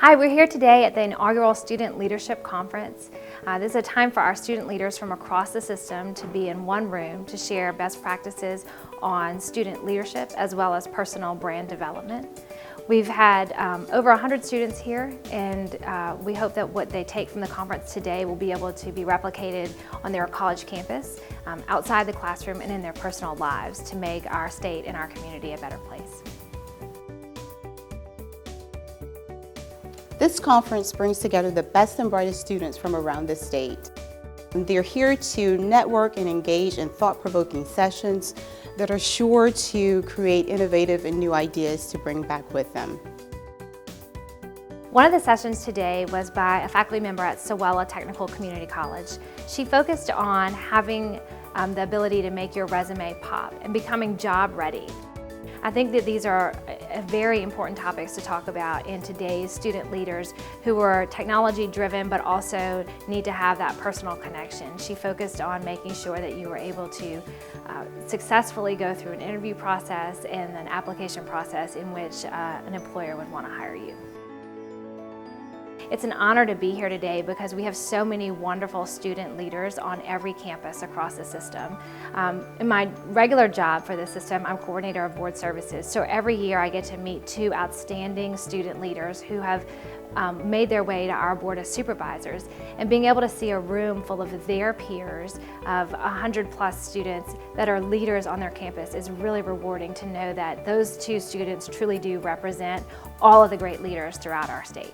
Hi, we're here today at the inaugural Student Leadership Conference. This is a time for our student leaders from across the system to be in one room to share best practices on student leadership as well as personal brand development. We've had over 100 students here, and we hope that what they take from the conference today will be able to be replicated on their college campus, outside the classroom, and in their personal lives to make our state and our community a better place. This conference brings together the best and brightest students from around the state. They're here to network and engage in thought-provoking sessions that are sure to create innovative and new ideas to bring back with them. One of the sessions today was by a faculty member at Sewella Technical Community College. She focused on having the ability to make your resume pop and becoming job ready. I think that these are very important topics to talk about in today's student leaders who are technology driven but also need to have that personal connection. She focused on making sure that you were able to successfully go through an interview process and an application process in which an employer would want to hire you. It's an honor to be here today because we have so many wonderful student leaders on every campus across the system. In my regular job for the system, I'm coordinator of board services. So every year I get to meet two outstanding student leaders who have made their way to our board of supervisors. And being able to see a room full of their peers of 100+ students that are leaders on their campus is really rewarding to know that those two students truly do represent all of the great leaders throughout our state.